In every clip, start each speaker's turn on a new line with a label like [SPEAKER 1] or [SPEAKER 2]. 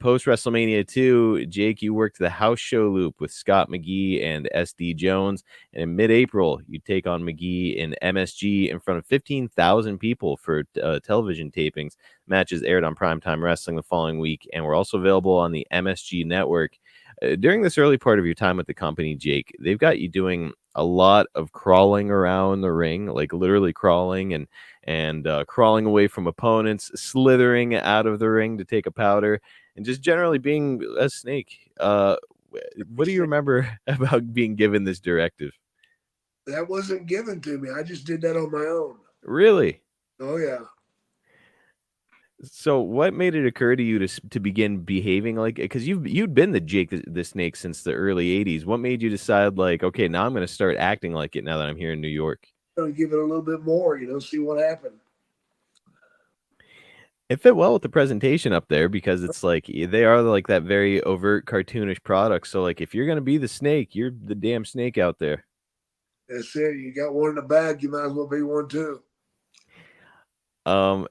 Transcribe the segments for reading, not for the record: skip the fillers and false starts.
[SPEAKER 1] post WrestleMania 2, Jake, you worked the house show loop with Scott McGee and SD Jones. And in mid-April, you take on McGee in MSG in front of 15,000 people for television tapings. Matches aired on Primetime Wrestling the following week, and were also available on the MSG network. During this early part of your time with the company, Jake, they've got you doing a lot of crawling around the ring, like literally crawling and crawling away from opponents, slithering out of the ring to take a powder, and just generally being a snake. What do you remember about being given this directive?
[SPEAKER 2] That wasn't given to me. I just did that on my own.
[SPEAKER 1] Really?
[SPEAKER 2] Oh yeah.
[SPEAKER 1] So, what made it occur to you to begin behaving like? Because you'd been the Jake the Snake since the early '80s. What made you decide like, okay, now I'm going to start acting like it now that I'm here in New York?
[SPEAKER 2] Gonna give it a little bit more, see what happened.
[SPEAKER 1] It fit well with the presentation up there because it's like they are like that very overt cartoonish product. So like if you're gonna be the snake, you're the damn snake out there.
[SPEAKER 2] That's it. You got one in the bag, you might as well be one too.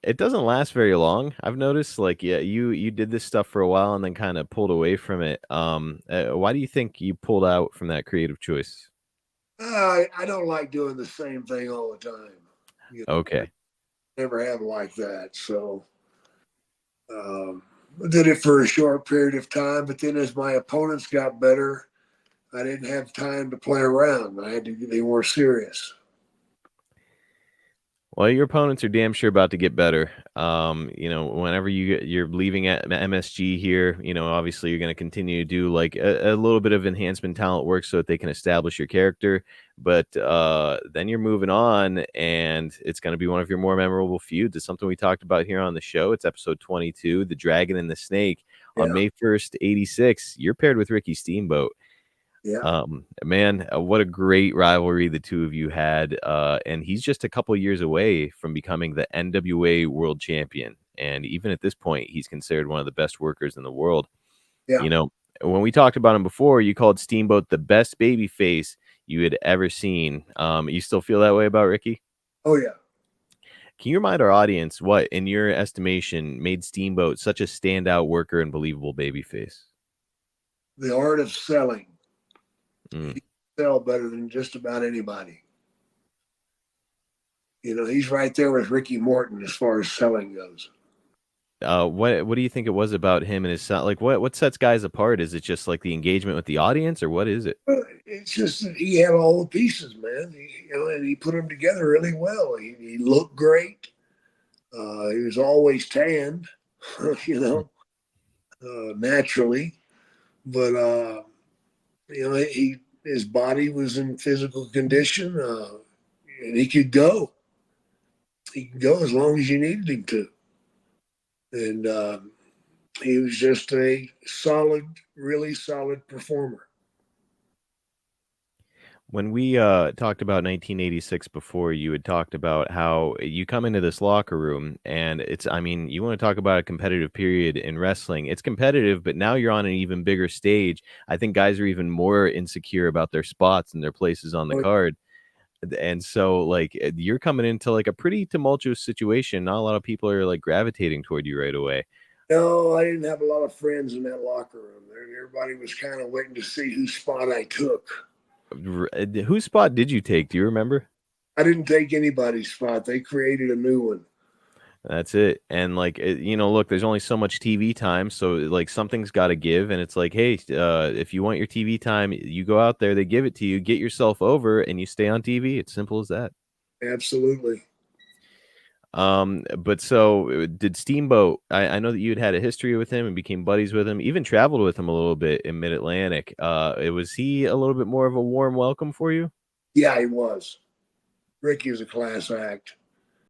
[SPEAKER 1] It doesn't last very long. I've noticed like yeah, you did this stuff for a while and then kind of pulled away from it. Why do you think you pulled out from that creative choice?
[SPEAKER 2] I don't like doing the same thing all the time. I
[SPEAKER 1] Okay.
[SPEAKER 2] never have like that. So I did it for a short period of time, but then as my opponents got better, I didn't have time to play around. I had to be more serious.
[SPEAKER 1] Well, your opponents are damn sure about to get better. Whenever you're leaving at MSG here, obviously you're going to continue to do like a little bit of enhancement talent work so that they can establish your character. But then you're moving on, and it's going to be one of your more memorable feuds. It's something we talked about here on the show. It's episode 22, The Dragon and the Snake. On
[SPEAKER 2] Yeah.
[SPEAKER 1] May 1st, 86, you're paired with Ricky Steamboat.
[SPEAKER 2] Yeah.
[SPEAKER 1] Man, what a great rivalry the two of you had. And he's just a couple years away from becoming the NWA world champion. And even at this point, he's considered one of the best workers in the world.
[SPEAKER 2] Yeah.
[SPEAKER 1] When we talked about him before, you called Steamboat the best baby face you had ever seen. You still feel that way about Ricky?
[SPEAKER 2] Oh yeah.
[SPEAKER 1] Can you remind our audience what, in your estimation, made Steamboat such a standout worker and believable babyface?
[SPEAKER 2] The art of selling.
[SPEAKER 1] Mm.
[SPEAKER 2] He can sell better than just about anybody. He's right there with Ricky Morton as far as selling goes.
[SPEAKER 1] What do you think it was about him and his son? Like what sets guys apart? Is it just like the engagement with the audience, or what is it?
[SPEAKER 2] It's just that he had all the pieces, man. And he put them together really well. He looked great. He was always tanned, naturally. But his body was in physical condition, and he could go. He could go as long as you needed him to, and he was just a solid, really solid performer.
[SPEAKER 1] When we talked about 1986 before, you had talked about how you come into this locker room and you want to talk about a competitive period in wrestling. It's competitive, but now you're on an even bigger stage. I think guys are even more insecure about their spots and their places on the card. And so like you're coming into like a pretty tumultuous situation. Not a lot of people are like gravitating toward you right away.
[SPEAKER 2] No, I didn't have a lot of friends in that locker room. Everybody was kind of waiting to see whose spot I took.
[SPEAKER 1] Whose spot did you take? Do you remember?
[SPEAKER 2] I didn't take anybody's spot. They created a new one.
[SPEAKER 1] That's it. And like, look, there's only so much TV time. So like something's got to give. And it's like, hey, if you want your TV time, you go out there, they give it to you, get yourself over and you stay on TV. It's simple as that.
[SPEAKER 2] Absolutely.
[SPEAKER 1] But so did Steamboat, I know that you had a history with him and became buddies with him, even traveled with him a little bit in Mid-Atlantic. Was he a little bit more of a warm welcome for you?
[SPEAKER 2] Yeah, he was. Ricky was a class act.